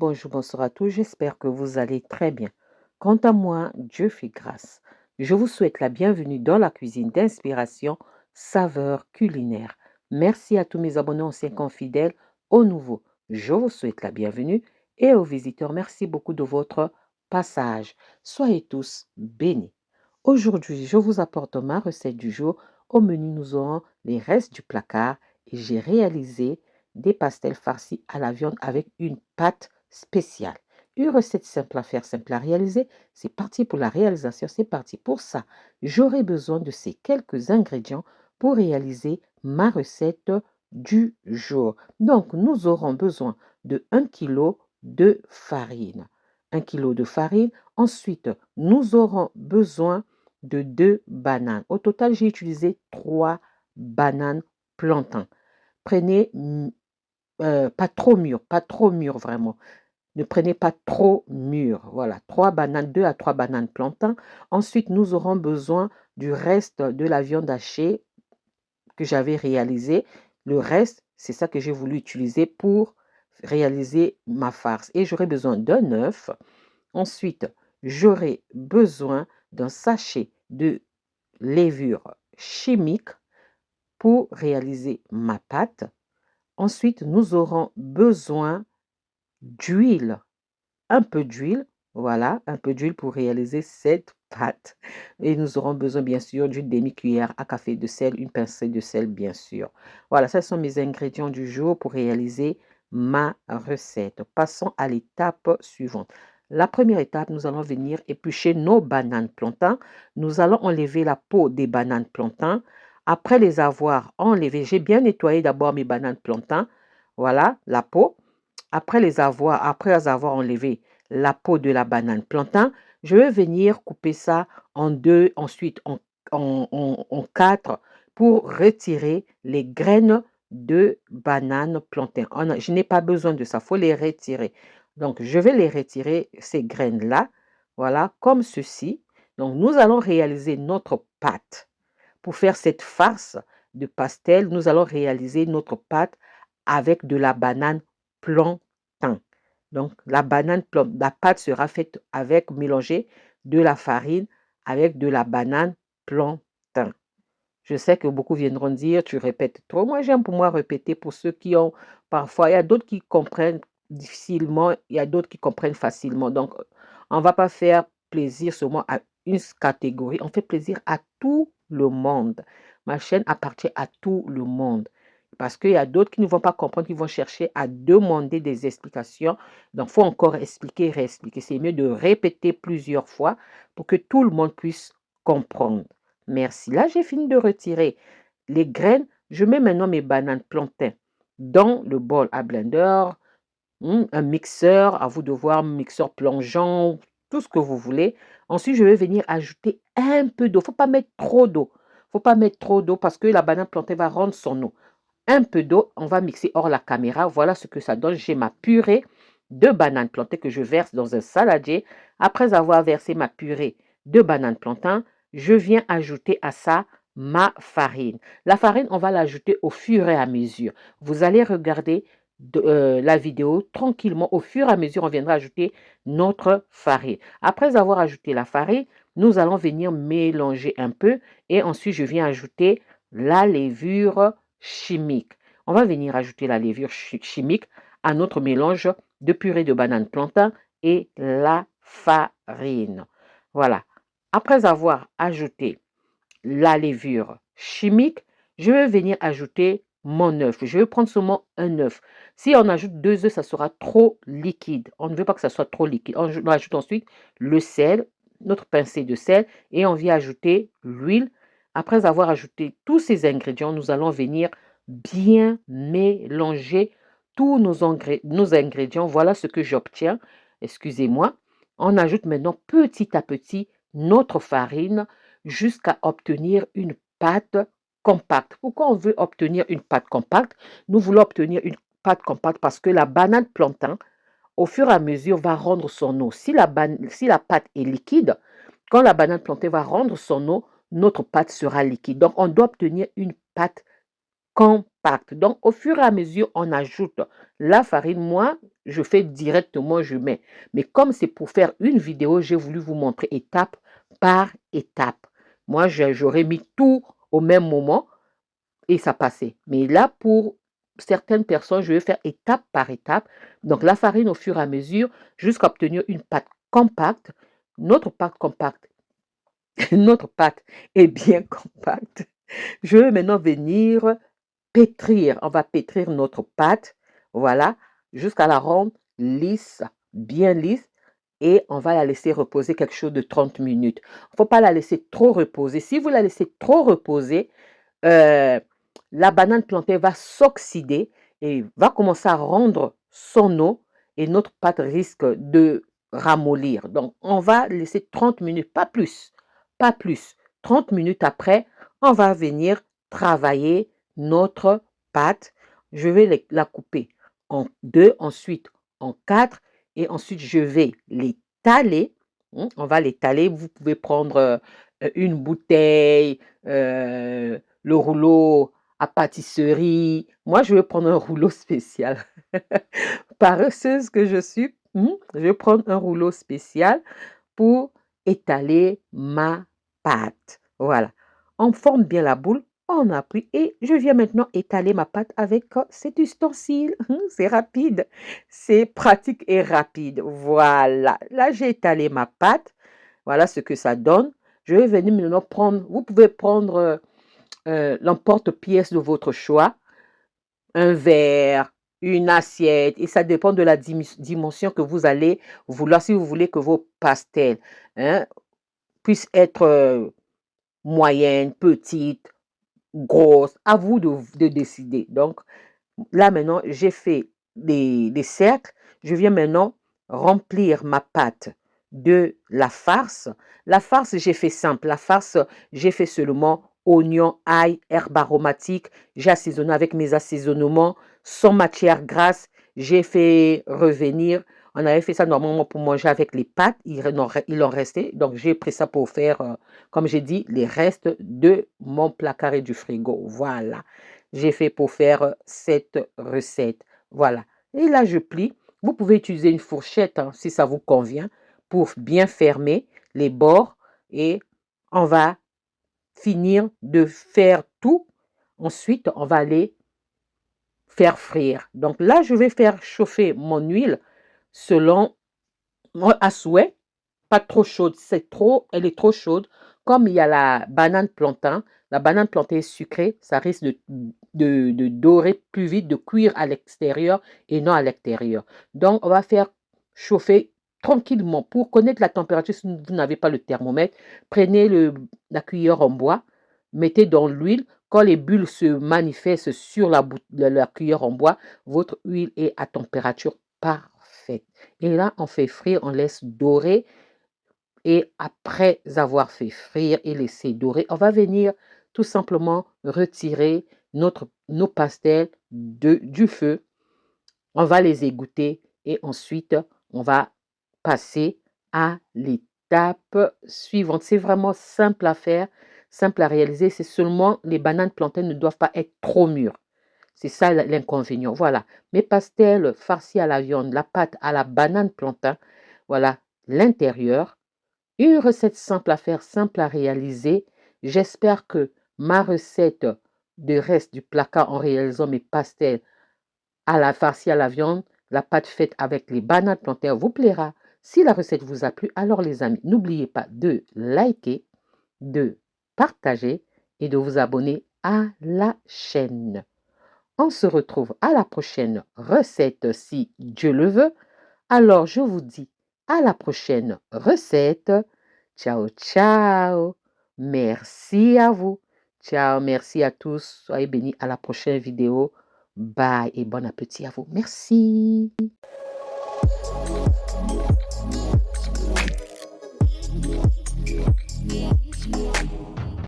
bonjour, bonsoir à tous, j'espère que vous allez très bien. Quant à moi, Dieu fait grâce. Je vous souhaite la bienvenue dans la cuisine d'inspiration saveur culinaire. Merci à tous mes abonnés anciens comme fidèles, aux nouveaux, je vous souhaite la bienvenue et aux visiteurs, merci beaucoup de votre passage. Soyez tous bénis. Aujourd'hui, je vous apporte ma recette du jour. Au menu, nous aurons les restes du placard et j'ai réalisé des pastels farcis à la viande avec une pâte spéciale. Une recette simple à faire, simple à réaliser. C'est parti pour la réalisation, c'est parti pour ça. J'aurai besoin de ces quelques ingrédients pour réaliser ma recette du jour. Donc, nous aurons besoin de 1 kg de farine. 1 kg de farine. Ensuite, nous aurons besoin de 2 bananes. Au total, j'ai utilisé 3 bananes plantains. Prenez pas trop mûr vraiment. Ne prenez pas trop mûr. Voilà, 3 bananes, 2 à 3 bananes plantains. Ensuite, nous aurons besoin du reste de la viande hachée que j'avais réalisé. Le reste, c'est ça que j'ai voulu utiliser pour réaliser ma farce. Et j'aurai besoin d'un œuf. Ensuite, j'aurai besoin d'un sachet de levure chimique pour réaliser ma pâte. Ensuite, nous aurons besoin d'huile, un peu d'huile, voilà, un peu d'huile pour réaliser cette pâte. Et nous aurons besoin, bien sûr, d'une demi-cuillère à café de sel, une pincée de sel, bien sûr. Voilà, ce sont mes ingrédients du jour pour réaliser ma recette. Passons à l'étape suivante. La première étape, nous allons venir éplucher nos bananes plantains. Nous allons enlever la peau des bananes plantains. Après les avoir enlevées, j'ai bien nettoyé d'abord mes bananes plantains. Voilà, la peau. Après avoir enlevé la peau de la banane plantain, je vais venir couper ça en deux, ensuite en quatre pour retirer les graines de banane plantain. Je n'ai pas besoin de ça, il faut les retirer. Donc, je vais les retirer, ces graines-là, voilà, comme ceci. Donc, nous allons réaliser notre pâte. Pour faire cette farce de pastel, nous allons réaliser notre pâte avec de la banane plantain. Donc, la pâte sera faite avec, mélangée de la farine avec de la banane plantain. Je sais que beaucoup viendront dire, tu répètes trop. Moi, j'aime pour moi répéter pour ceux qui ont parfois, il y a d'autres qui comprennent difficilement, il y a d'autres qui comprennent facilement. Donc, on ne va pas faire plaisir seulement à une catégorie, on fait plaisir à tout le monde. Ma chaîne appartient à tout le monde. Parce qu'il y a d'autres qui ne vont pas comprendre, qui vont chercher à demander des explications. Donc, il faut encore expliquer, réexpliquer. C'est mieux de répéter plusieurs fois pour que tout le monde puisse comprendre. Merci. Là, j'ai fini de retirer les graines. Je mets maintenant mes bananes plantains dans le bol à blender, un mixeur, à vous de voir, mixeur plongeant, tout ce que vous voulez. Ensuite, je vais venir ajouter un peu d'eau. Il ne faut pas mettre trop d'eau. Il ne faut pas mettre trop d'eau parce que la banane plantain va rendre son eau. Un peu d'eau, on va mixer hors la caméra. Voilà ce que ça donne. J'ai ma purée de bananes plantain que je verse dans un saladier. Après avoir versé ma purée de bananes plantain, je viens ajouter à ça ma farine. La farine, on va l'ajouter au fur et à mesure. Vous allez regarder la vidéo tranquillement. Au fur et à mesure, on viendra ajouter notre farine. Après avoir ajouté la farine, nous allons venir mélanger un peu et ensuite, je viens ajouter la levure chimique. On va venir ajouter la levure chimique à notre mélange de purée de banane plantain et la farine. Voilà. Après avoir ajouté la levure chimique, je vais venir ajouter mon œuf. Je vais prendre seulement un œuf. Si on ajoute 2 œufs, ça sera trop liquide. On ne veut pas que ça soit trop liquide. On ajoute ensuite le sel, notre pincée de sel, et on vient ajouter l'huile. Après avoir ajouté tous ces ingrédients, nous allons venir bien mélanger tous nos ingrédients. Voilà ce que j'obtiens. Excusez-moi. On ajoute maintenant petit à petit notre farine jusqu'à obtenir une pâte compacte. Pourquoi on veut obtenir une pâte compacte? Nous voulons obtenir une pâte compacte parce que la banane plantain, au fur et à mesure, va rendre son eau. Si la pâte est liquide, quand la banane plantain va rendre son eau, notre pâte sera liquide. Donc, on doit obtenir une pâte compacte. compacte. Donc, au fur et à mesure, on ajoute la farine. Moi, je fais directement, je mets. Mais comme c'est pour faire une vidéo, j'ai voulu vous montrer étape par étape. Moi, j'aurais mis tout au même moment et ça passait. Mais là, pour certaines personnes, je vais faire étape par étape. Donc, la farine au fur et à mesure jusqu'à obtenir une pâte compacte. Notre pâte compacte, notre pâte est bien compacte. Je vais maintenant venir pétrir. On va pétrir notre pâte, voilà, jusqu'à la rendre lisse, bien lisse. Et on va la laisser reposer quelque chose de 30 minutes. Il ne faut pas la laisser trop reposer. Si vous la laissez trop reposer, euh, la banane plantée va s'oxyder et va commencer à rendre son eau et notre pâte risque de ramollir. Donc, on va laisser 30 minutes, pas plus, pas plus. 30 minutes après, on va venir travailler notre pâte. Je vais la couper en deux, ensuite en quatre et ensuite je vais les taler. On va les taler. Vous pouvez prendre une bouteille, le rouleau à pâtisserie. Moi, je vais prendre un rouleau spécial. Paresseuse que je suis, je vais prendre un rouleau spécial pour étaler ma pâte. Voilà. On forme bien la boule, on appuie et je viens maintenant étaler ma pâte avec cet ustensile. C'est rapide, c'est pratique et rapide. Voilà. Là, j'ai étalé ma pâte. Voilà ce que ça donne. Je vais venir maintenant prendre, vous pouvez prendre l'emporte-pièce de votre choix, un verre, une assiette, et ça dépend de la dimension que vous allez vouloir, si vous voulez que vos pastels puissent être moyennes, petites, grosses, à vous de décider. Donc, là maintenant, j'ai fait des cercles, je viens maintenant remplir ma pâte de la farce. La farce, j'ai fait simple. La farce, j'ai fait seulement oignon, ail, herbes aromatiques. J'ai assaisonné avec mes assaisonnements sans matière grasse. J'ai fait revenir. On avait fait ça normalement pour manger avec les pâtes. Il en restait. Donc, j'ai pris ça pour faire, comme j'ai dit, les restes de mon placard et du frigo. Voilà. J'ai fait pour faire cette recette. Voilà. Et là, je plie. Vous pouvez utiliser une fourchette si ça vous convient pour bien fermer les bords et on va finir de faire tout. Ensuite, on va aller faire frire. Donc là, je vais faire chauffer mon huile selon à souhait. Pas trop chaude, elle est trop chaude. Comme il y a la banane plantain est sucrée, ça risque de dorer plus vite, de cuire à l'extérieur et non à l'intérieur. Donc, on va faire chauffer tranquillement. Pour connaître la température, si vous n'avez pas le thermomètre, prenez la cuillère en bois, mettez dans l'huile. Quand les bulles se manifestent sur la cuillère en bois, votre huile est à température parfaite. Et là, on fait frire, on laisse dorer. Et après avoir fait frire et laisser dorer, on va venir tout simplement retirer nos pastels du feu. On va les égoutter et ensuite, on va passer à l'étape suivante. C'est vraiment simple à faire, simple à réaliser. C'est seulement les bananes plantains ne doivent pas être trop mûres. C'est ça l'inconvénient. Voilà, mes pastels farcis à la viande, la pâte à la banane plantain. Voilà l'intérieur. Une recette simple à faire, simple à réaliser. J'espère que ma recette de reste du placard en réalisant mes pastels à la farcie à la viande, la pâte faite avec les bananes plantains vous plaira. Si la recette vous a plu, alors les amis, n'oubliez pas de liker, de partager et de vous abonner à la chaîne. On se retrouve à la prochaine recette si Dieu le veut. Alors je vous dis à la prochaine recette. Ciao, ciao. Merci à vous. Ciao, merci à tous. Soyez bénis à la prochaine vidéo. Bye et bon appétit à vous. Merci.